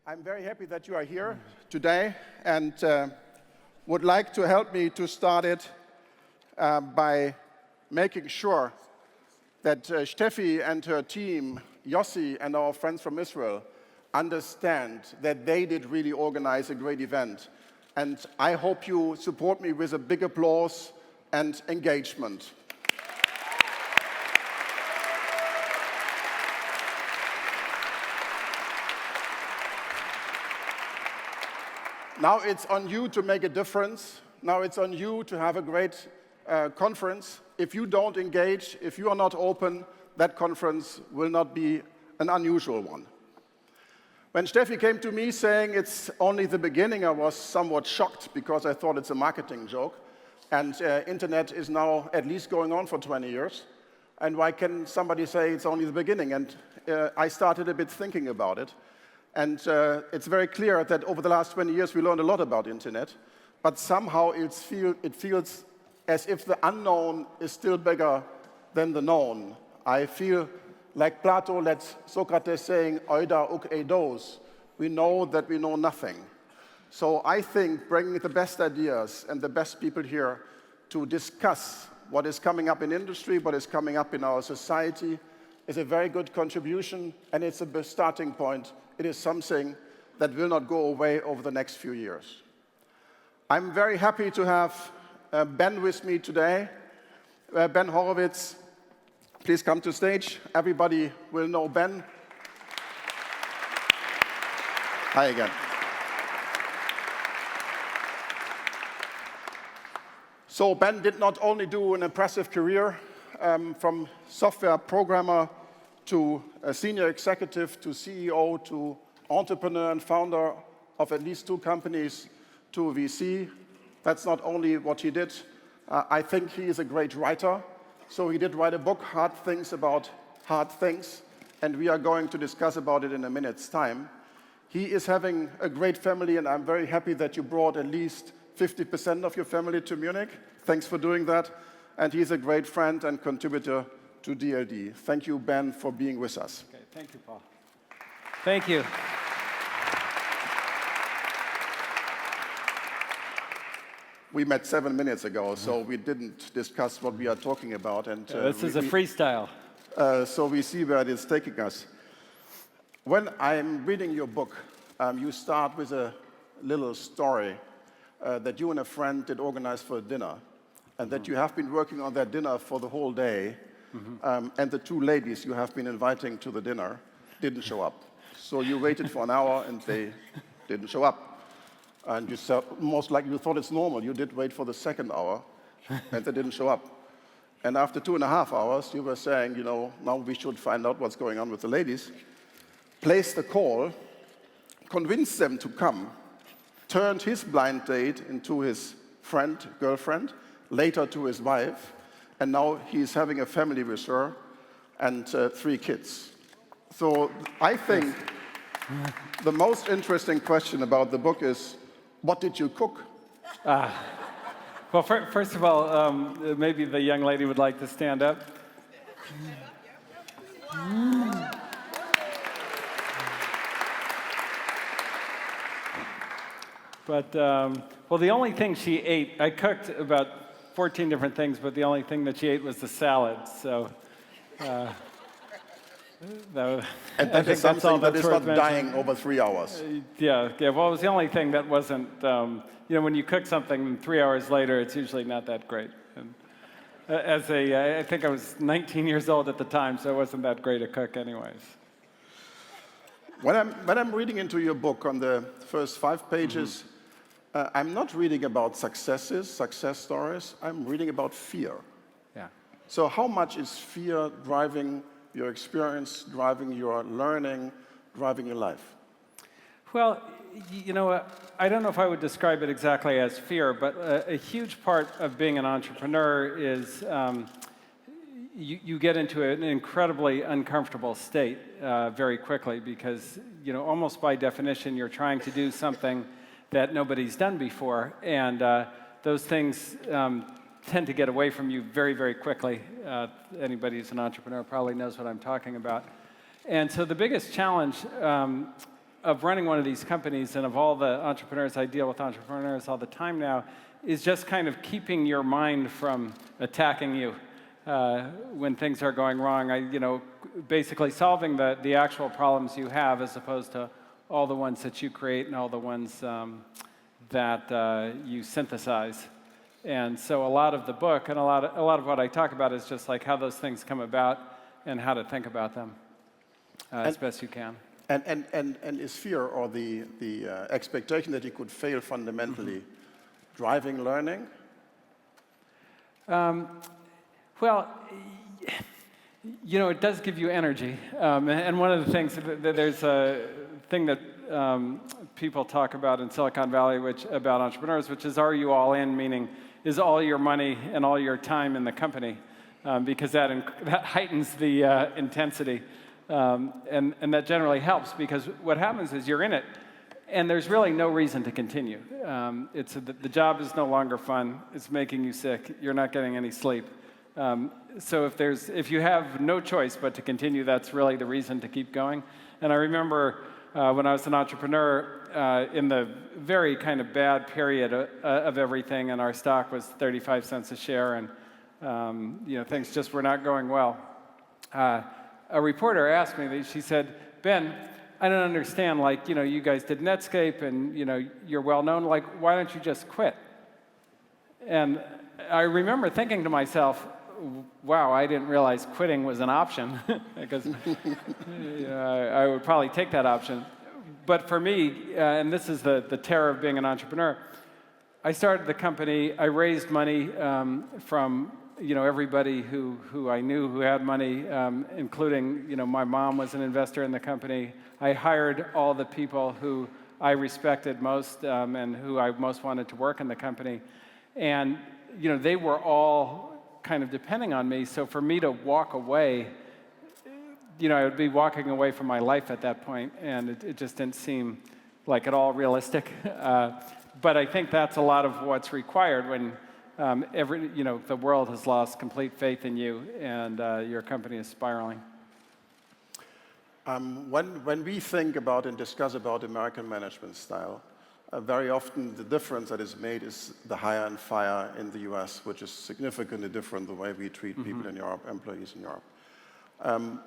I'm very happy that you are here today and would like to help me to start it by making sure that Steffi and her team, Yossi and our friends from Israel, understand that they did really organize a great event. And I hope you support me with a big applause and engagement. Now it's on you to make a difference. Now it's on you to have a great conference. If you don't engage, if you are not open, that conference will not be an unusual one. When Steffi came to me saying it's only the beginning, I was somewhat shocked because I thought it's a marketing joke. And internet is now at least going on for 20 years. And why can somebody say it's only the beginning? And I started a bit thinking about it. And it's very clear that over the last 20 years we learned a lot about internet, but somehow it feels as if the unknown is still bigger than the known. I feel like Plato let Socrates saying, oida uk eidos, we know that we know nothing. So I think bringing the best ideas and the best people here to discuss what is coming up in industry, what is coming up in our society, is a very good contribution, and it's a starting point. It is something that will not go away over the next few years. I'm very happy to have Ben with me today. Ben Horowitz, please come to stage. Everybody will know Ben. Hi again. So Ben did not only do an impressive career from software programmer to a senior executive, to CEO, to entrepreneur and founder of at least 2 companies, to a VC. That's not only what he did. I think he is a great writer. So he did write a book, Hard Things About Hard Things, and we are going to discuss about it in a minute's time. He is having a great family, and I'm very happy that you brought at least 50% of your family to Munich. Thanks for doing that. And he's a great friend and contributor to DLD. Thank you, Ben, for being with us. Okay, thank you, Paul. Thank you. We met 7 minutes ago, so we didn't discuss what we are talking about. And this is a freestyle. So we see where it is taking us. When I'm reading your book, you start with a little story that you and a friend did organize for a dinner, and that you have been working on that dinner for the whole day. And the 2 ladies you have been inviting to the dinner didn't show up. So you waited for an hour and they didn't show up. And you said, most likely you thought it's normal. You did wait for the 2nd hour and they didn't show up. And after 2.5 hours, you were saying, you know, now we should find out what's going on with the ladies. Placed a call, convinced them to come, turned his blind date into his friend, girlfriend, later to his wife. And now he's having a family with her and 3 kids. So I think the most interesting question about the book is, what did you cook? Well, first of all, maybe the young lady would like to stand up. But, well, the only thing she ate, I cooked about 14 different things, but the only thing that she ate was the salad. So, and that is something that is not dying over 3 hours. Yeah. Well, it was the only thing that wasn't. You know, when you cook something 3 hours later, it's usually not that great. And I think I was 19 years old at the time, so I wasn't that great a cook, anyways. When I'm reading into your book on the first 5 pages. I'm not reading about success stories. I'm reading about fear. Yeah. So how much is fear driving your experience, driving your learning, driving your life? Well, you know, I don't know if I would describe it exactly as fear, but a huge part of being an entrepreneur is you get into an incredibly uncomfortable state very quickly because, you know, almost by definition, you're trying to do something that nobody's done before, and those things tend to get away from you very, very quickly. Anybody who's an entrepreneur probably knows what I'm talking about. And so the biggest challenge of running one of these companies, and of all the entrepreneurs, I deal with entrepreneurs all the time now, is just kind of keeping your mind from attacking you when things are going wrong. Basically solving the actual problems you have as opposed to all the ones that you create and all the ones that you synthesize. And so a lot of the book and a lot of what I talk about is just like how those things come about and how to think about them as best you can. And is fear or the expectation that you could fail fundamentally driving learning? Well, it does give you energy. And one of the things, there's a thing that people talk about in Silicon Valley about entrepreneurs, which is, are you all in, meaning is all your money and all your time in the company? Because that heightens the intensity. And that generally helps, because what happens is you're in it, and there's really no reason to continue. The job is no longer fun. It's making you sick. You're not getting any sleep. So if you have no choice but to continue, that's really the reason to keep going. And I remember when I was an entrepreneur in the very kind of bad period of everything, and our stock was 35 cents a share, and things just were not going well. A reporter asked me, she said, Ben, I don't understand, you guys did Netscape and, you're well known, why don't you just quit? And I remember thinking to myself, wow, I didn't realize quitting was an option, because I would probably take that option. But for me, and this is the terror of being an entrepreneur, I started the company, I raised money from everybody who I knew who had money, including, my mom was an investor in the company. I hired all the people who I respected most and who I most wanted to work in the company. And, they were all kind of depending on me. So for me to walk away, I would be walking away from my life at that point, and it just didn't seem like at all realistic. But I think that's a lot of what's required when the world has lost complete faith in you, and your company is spiraling. When we think about and discuss about American management style, very often the difference that is made is the hire and fire in the US, which is significantly different the way we treat people in Europe, employees in Europe.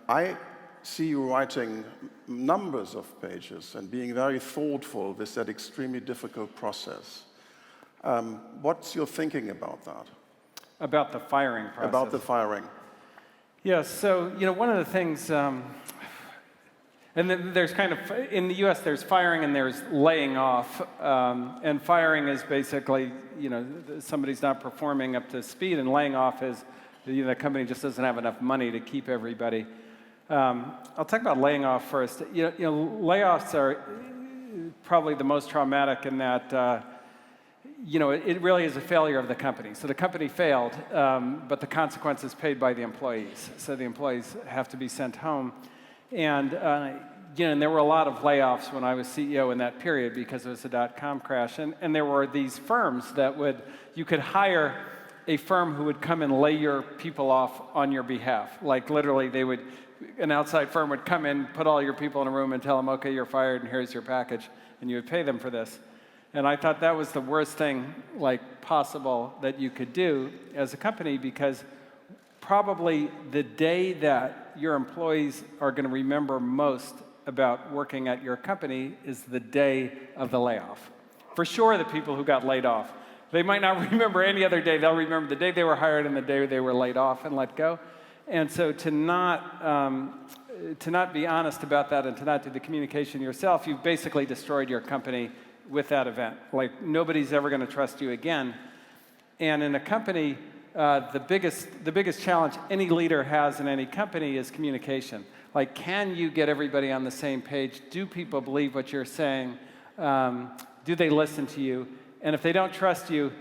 I see you writing numbers of pages and being very thoughtful with that extremely difficult process. What's your thinking about that? About the firing process? About the firing. Yes, so, one of the things, and then there's kind of, in the US, there's firing and there's laying off. And firing is basically, somebody's not performing up to speed, and laying off is, the company just doesn't have enough money to keep everybody. I'll talk about laying off first. Layoffs are probably the most traumatic in that, it really is a failure of the company. So the company failed, but the consequence is paid by the employees. So the employees have to be sent home. And, and there were a lot of layoffs when I was CEO in that period because it was a dot-com crash. And there were these firms that you could hire a firm who would come and lay your people off on your behalf. Like literally an outside firm would come in, put all your people in a room and tell them, okay, you're fired and here's your package. And you would pay them for this. And I thought that was the worst thing possible that you could do as a company, because probably the day that your employees are going to remember most about working at your company is the day of the layoff. For sure, the people who got laid off. They might not remember any other day. They'll remember the day they were hired and the day they were laid off and let go. And so to not be honest about that and to not do the communication yourself, you've basically destroyed your company with that event. Nobody's ever going to trust you again. And in a company, the biggest challenge any leader has in any company is communication. Can you get everybody on the same page? Do people believe what you're saying? Do they listen to you? And if they don't trust you,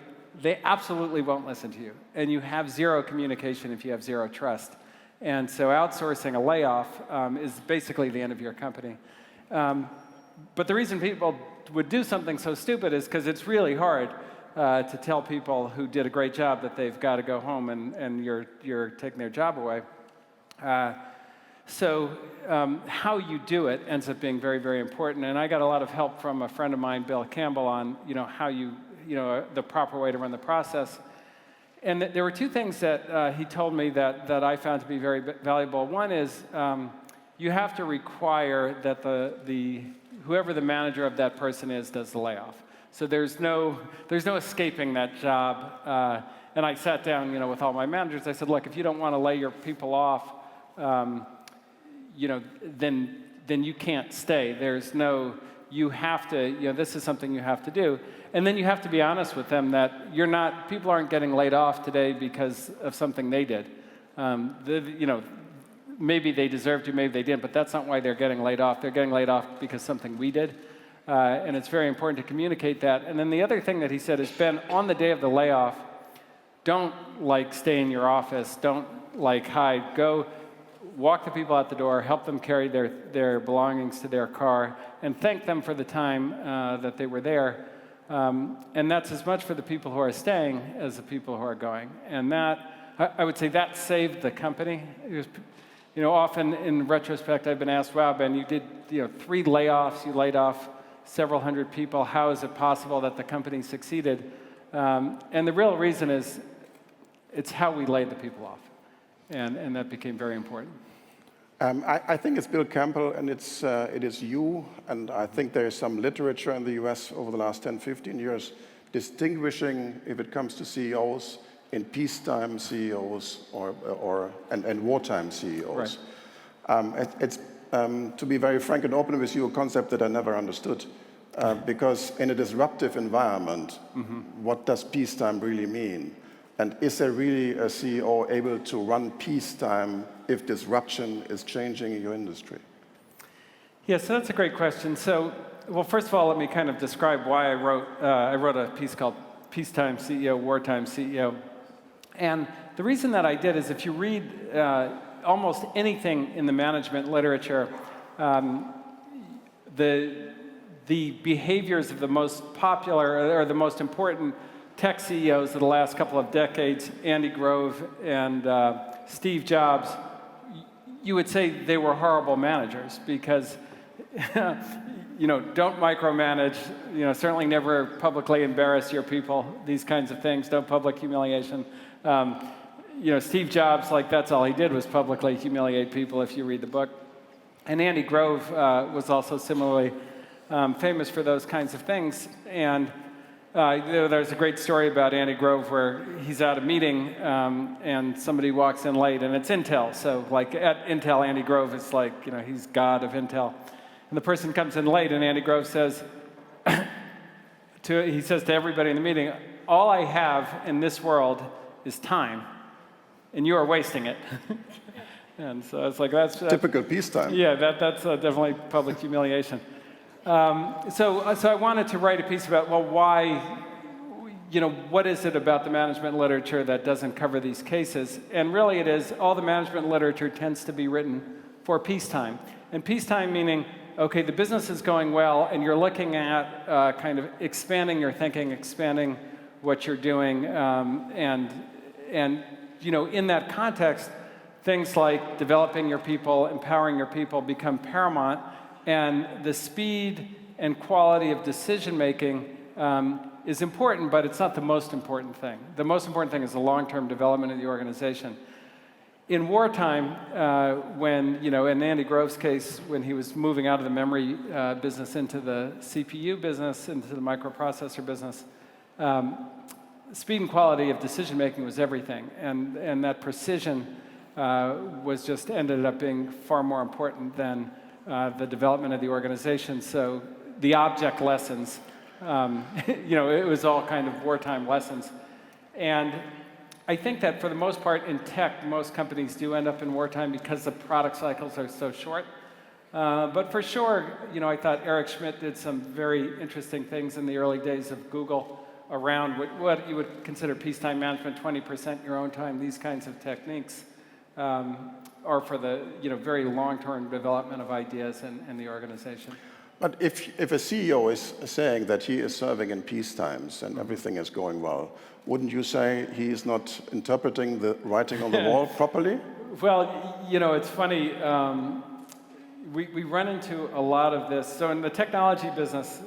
they absolutely won't listen to you. And you have zero communication if you have zero trust. And so outsourcing a layoff is basically the end of your company. But the reason people would do something so stupid is because it's really hard to tell people who did a great job that they've got to go home and you're taking their job away. So how you do it ends up being very, very important. And I got a lot of help from a friend of mine, Bill Campbell, on how the proper way to run the process. And there were two things that he told me that I found to be very valuable. One is you have to require that whoever the manager of that person is does the layoff. So there's no escaping that job. And I sat down, with all my managers. I said, look, if you don't want to lay your people off, then you can't stay. There's no, you have to, this is something you have to do. And then you have to be honest with them that people aren't getting laid off today because of something they did. Maybe they deserved to, maybe they didn't, but that's not why they're getting laid off. They're getting laid off because something we did. And it's very important to communicate that. And then the other thing that he said is, Ben, on the day of the layoff, don't stay in your office, don't hide, go walk the people out the door, help them carry their belongings to their car, and thank them for the time that they were there. And that's as much for the people who are staying as the people who are going. And that, I would say that saved the company. It was, often in retrospect, I've been asked, wow, Ben, you did 3 layoffs, you laid off several hundred people. How is it possible that the company succeeded? And the real reason is it's how we laid the people off. And that became very important. I think it's Bill Campbell, and it is you, and I think there is some literature in the US over the last 10, 15 years distinguishing, if it comes to CEOs, in peacetime CEOs and wartime CEOs. Right. It's to be very frank and open with you, a concept that I never understood. Because in a disruptive environment, what does peacetime really mean? And is there really a CEO able to run peacetime if disruption is changing in your industry? Yeah, so that's a great question. So, well, first of all, let me kind of describe why I wrote a piece called Peacetime CEO, Wartime CEO. And the reason that I did is if you read almost anything in the management literature, the behaviors of the most popular or the most important tech CEOs of the last couple of decades, Andy Grove and Steve Jobs, you would say they were horrible managers because, don't micromanage, certainly never publicly embarrass your people, these kinds of things, no public humiliation. Steve Jobs, that's all he did was publicly humiliate people if you read the book. And Andy Grove was also similarly famous for those kinds of things. And there's a great story about Andy Grove where he's at a meeting and somebody walks in late, and it's Intel. So at Intel, Andy Grove is he's God of Intel. And the person comes in late, and Andy Grove says, he says to everybody in the meeting, all I have in this world is time, and you are wasting it. And so it's that's typical peacetime. Yeah, that's definitely public humiliation. So I wanted to write a piece about, well, why, what is it about the management literature that doesn't cover these cases? And really it is, all the management literature tends to be written for peacetime. And peacetime meaning, okay, the business is going well, and you're looking at kind of expanding your thinking, expanding what you're doing, and in that context, things like developing your people, empowering your people become paramount. And the speed and quality of decision-making is important, but it's not the most important thing. The most important thing is the long-term development of the organization. In wartime, in Andy Grove's case, when he was moving out of the memory business into the CPU business, into the microprocessor business, speed and quality of decision-making was everything. And that precision was just ended up being far more important than the development of the organization. So the object lessons, it was all kind of wartime lessons. And I think that for the most part in tech, most companies do end up in wartime because the product cycles are so short. But for sure, I thought Eric Schmidt did some very interesting things in the early days of Google around what you would consider peacetime management, 20% your own time, these kinds of techniques. Or for the very long-term development of ideas in the organization. But if a CEO is saying that he is serving in peace times and everything is going well, wouldn't you say he is not interpreting the writing on the wall properly? Well, you know, it's funny. We run into a lot of this. So in the technology business,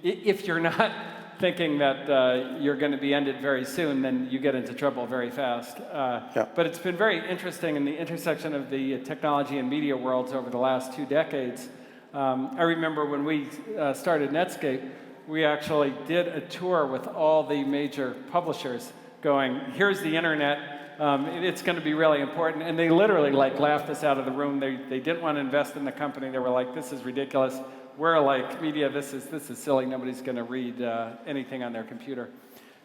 if you're not thinking that you're going to be ended very soon, then you get into trouble very fast. Yeah. But it's been very interesting in the intersection of the technology and media worlds over the last 2 decades. I remember when we started Netscape, we actually did a tour with all the major publishers going, here's the internet, it's going to be really important. And they literally like laughed us out of the room. They didn't want to invest in the company. They were like, this is ridiculous. We're like media, this is silly. Nobody's going to read anything on their computer.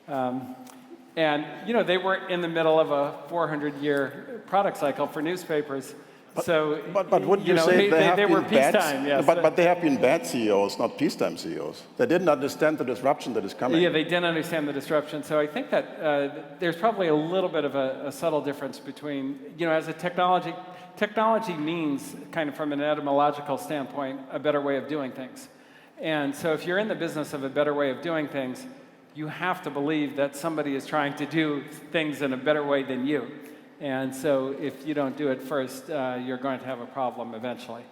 And you know, they were in the middle of a 400-year product cycle for newspapers. But wouldn't you say they were peacetime? Yes. But they have been bad CEOs, not peacetime CEOs. They didn't understand the disruption that is coming. Yeah, they didn't understand the disruption. So I think that there's probably a little bit of a subtle difference between, you know, as a technology means, kind of from an etymological standpoint, a better way of doing things. And so if you're in the business of a better way of doing things, you have to believe that somebody is trying to do things in a better way than you. And so if you don't do it first, you're going to have a problem eventually.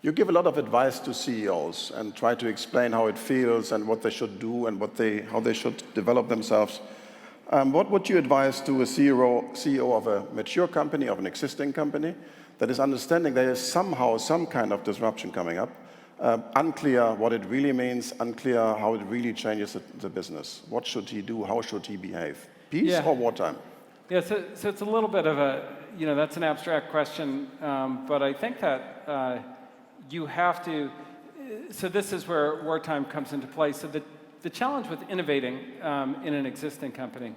You give a lot of advice to CEOs and try to explain how it feels and what they should do and how they should develop themselves. What would you advise to a CEO of a mature company, of an existing company, that is understanding there is somehow some kind of disruption coming up, unclear what it really means, unclear how it really changes the business? What should he do? How should he behave? Peace or wartime? Yeah, so it's a little bit of a, you know, that's an abstract question, but I think that you have to, so this is where wartime comes into play. So the challenge with innovating in an existing company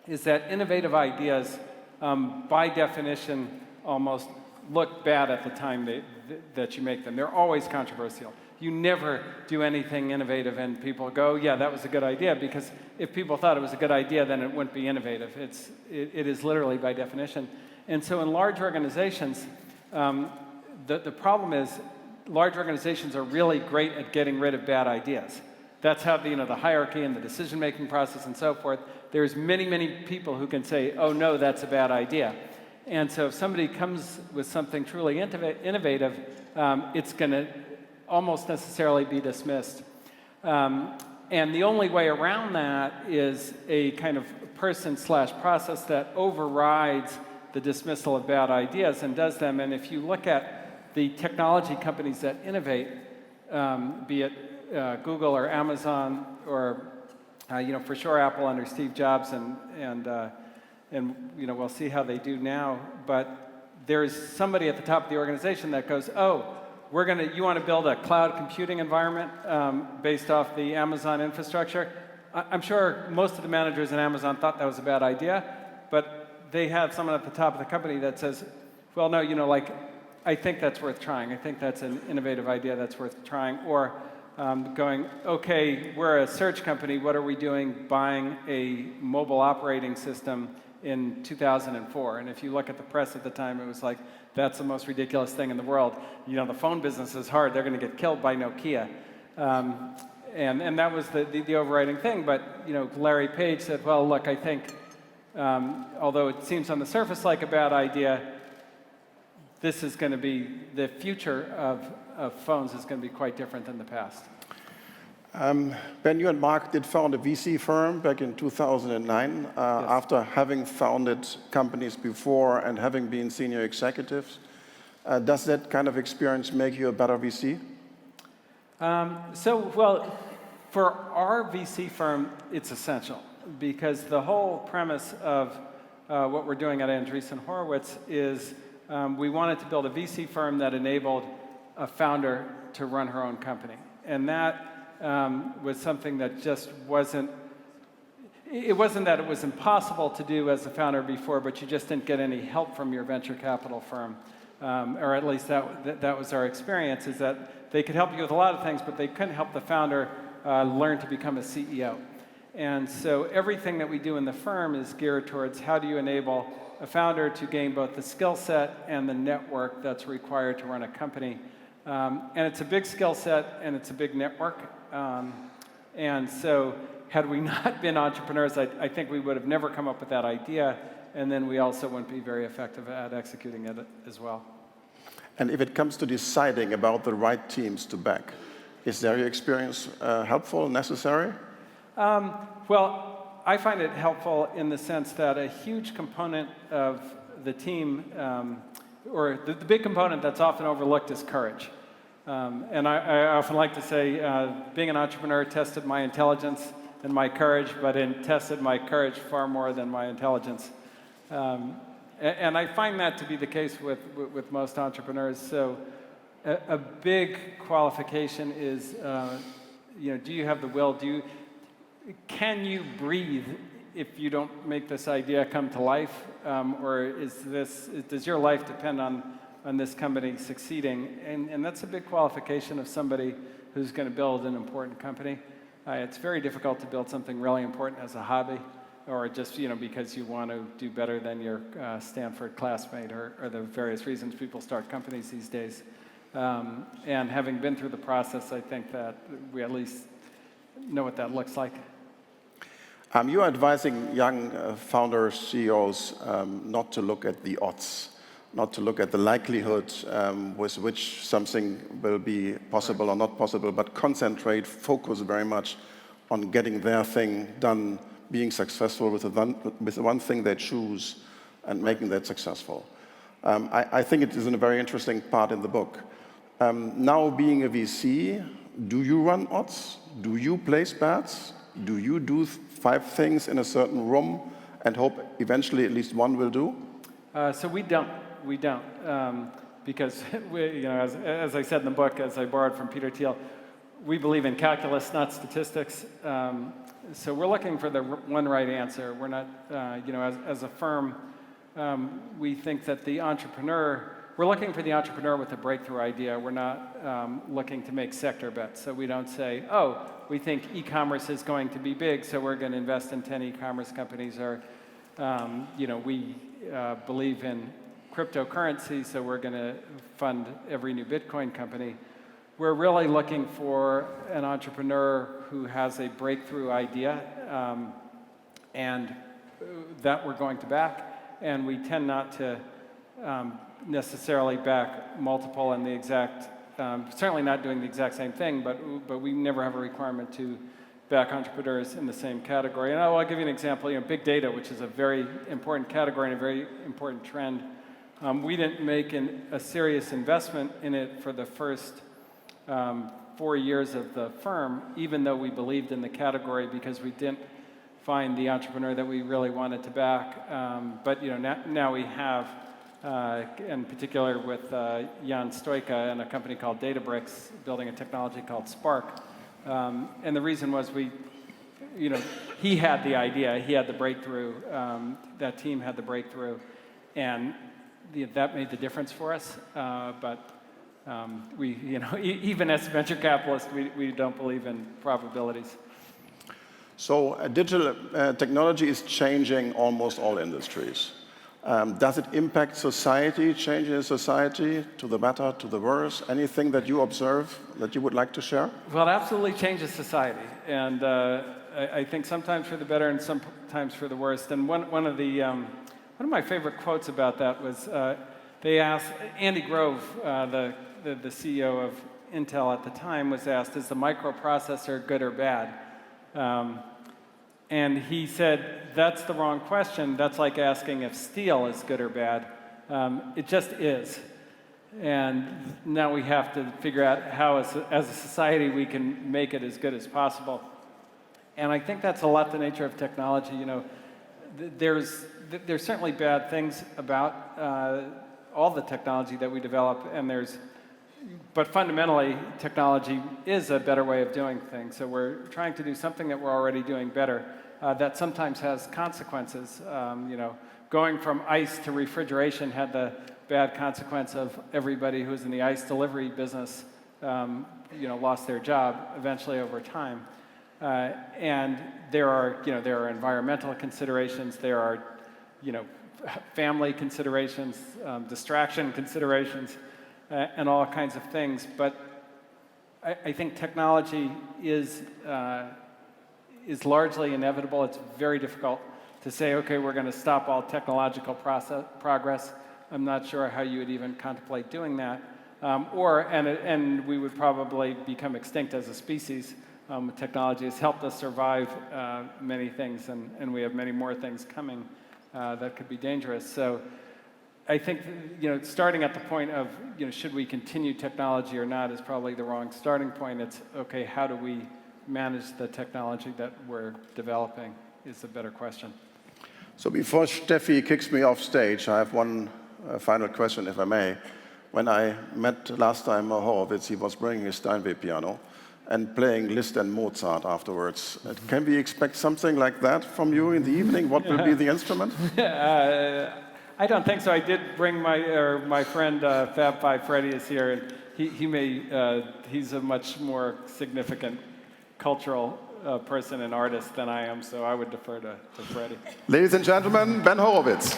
is that innovative ideas, by definition, almost look bad at the time that you make them. They're always controversial. You never do anything innovative and people go, yeah, that was a good idea, because if people thought it was a good idea, then it wouldn't be innovative. It is literally by definition. And so in large organizations, the problem is large organizations are really great at getting rid of bad ideas. That's how the hierarchy and the decision-making process and so forth, there's many, many people who can say, oh no, that's a bad idea. And so if somebody comes with something truly innovative, it's going to almost necessarily be dismissed. And the only way around that is a kind of person/process that overrides the dismissal of bad ideas and does them. And if you look at the technology companies that innovate, be it Google or Amazon or for sure Apple under Steve Jobs and we'll see how they do now. But there's somebody at the top of the organization that goes, oh, you want to build a cloud computing environment based off the Amazon infrastructure? I'm sure most of the managers in Amazon thought that was a bad idea, but they have someone at the top of the company that says, well, no, I think that's worth trying. I think that's an innovative idea that's worth trying. Or going, okay, we're a search company. What are we doing buying a mobile operating system in 2004? And if you look at the press at the time, it was like, that's the most ridiculous thing in the world. The phone business is hard. They're going to get killed by Nokia. And that was the overriding thing. But, Larry Page said, well, look, I think, although it seems on the surface like a bad idea, this is going to be, the future of phones is going to be quite different than the past. Ben, you and Mark did found a VC firm back in 2009 Yes. After having founded companies before and having been senior executives. Does that kind of experience make you a better VC? Well, for our VC firm, it's essential because the whole premise of what we're doing at Andreessen Horowitz is we wanted to build a VC firm that enabled a founder to run her own company. And that was something that just wasn't, it wasn't that it was impossible to do as a founder before, but you just didn't get any help from your venture capital firm. Or at least that was our experience, is that they could help you with a lot of things, but they couldn't help the founder learn to become a CEO. And so everything that we do in the firm is geared towards how do you enable a founder to gain both the skill set and the network that's required to run a company. And it's a big skill set and it's a big network. And so had we not been entrepreneurs, I think we would have never come up with that idea. and then we also wouldn't be very effective at executing it as well. And if it comes to deciding about the right teams to back, is there your experience helpful, necessary? Well, I find it helpful in the sense that a huge component of the team, or the big component that's often overlooked, is courage. And I often like to say, being an entrepreneur tested my intelligence and my courage, but it tested my courage far more than my intelligence. And I find that to be the case with most entrepreneurs. So a big qualification is, do you have the will? Can you breathe if you don't make this idea come to life? Or does your life depend on this company succeeding? And that's a big qualification of somebody who's going to build an important company. It's very difficult to build something really important as a hobby, or just because you want to do better than your Stanford classmate, or the various reasons people start companies these days. And having been through the process, I think that we at least know what that looks like. You are advising young founders, CEOs, not to look at the odds, not to look at the likelihood with which something will be possible or not possible, but concentrate, focus very much on getting their thing done, being successful with the one thing they choose and making that successful. I think it is a very interesting part in the book. Now, being a VC, do you run odds? Do you place bets? Do you do 5 things in a certain room and hope eventually at least one will do? So we don't. We don't. Because, as I said in the book, as I borrowed from Peter Thiel, we believe in calculus, not statistics. So we're looking for the one right answer. We're not, as a firm, we think that we're looking for the entrepreneur with a breakthrough idea. We're not looking to make sector bets. So we don't say, oh, we think e-commerce is going to be big, so we're going to invest in 10 e-commerce companies. Or, we believe in cryptocurrency, so we're going to fund every new Bitcoin company. We're really looking for an entrepreneur who has a breakthrough idea, and that we're going to back. And we tend not to necessarily back multiple in the exact, certainly not doing the exact same thing, but we never have a requirement to back entrepreneurs in the same category. And I'll give you an example. Big data, which is a very important category and a very important trend. We didn't make a serious investment in it for the first 4 years of the firm, even though we believed in the category, because we didn't find the entrepreneur that we really wanted to back. But now we have, in particular with Jan Stojka and a company called Databricks, building a technology called Spark. And the reason was he had the idea, he had the breakthrough, that team had the breakthrough, and that made the difference for us. But we, even as venture capitalists, we don't believe in probabilities. So digital technology is changing almost all industries. Does it impact society, changes society to the better, to the worse? Anything that you observe that you would like to share? Well, it absolutely changes society. And I think sometimes for the better and sometimes for the worst. And one of my favorite quotes about that was, they asked, Andy Grove, the CEO of Intel at the time, was asked, is the microprocessor good or bad? And he said, that's the wrong question. That's like asking if steel is good or bad. It just is. And now we have to figure out how, as a society, we can make it as good as possible. And I think that's a lot the nature of technology. There's certainly bad things about all the technology that we develop, but fundamentally, technology is a better way of doing things. So we're trying to do something that we're already doing better. That sometimes has consequences. Going from ice to refrigeration had the bad consequence of everybody who was in the ice delivery business, lost their job eventually over time. And there are environmental considerations. There are, family considerations, distraction considerations, and all kinds of things. But I think technology is largely inevitable. It's very difficult to say, okay, we're going to stop all technological progress. I'm not sure how you would even contemplate doing that. And we would probably become extinct as a species. Technology has helped us survive many things, and we have many more things coming that could be dangerous. So I think, starting at the point of, should we continue technology or not is probably the wrong starting point. It's, okay, how do we manage the technology that we're developing is a better question. So before Steffi kicks me off stage, I have one final question, if I may. When I met last time Horowitz, he was bringing a Steinway piano and playing Liszt and Mozart afterwards. Can we expect something like that from you in the evening? What will be the instrument? I don't think so. I did bring my friend Fab Five Freddy is here, and he's a much more significant cultural person and artist than I am, so I would defer to Freddy. Ladies and gentlemen, Ben Horowitz.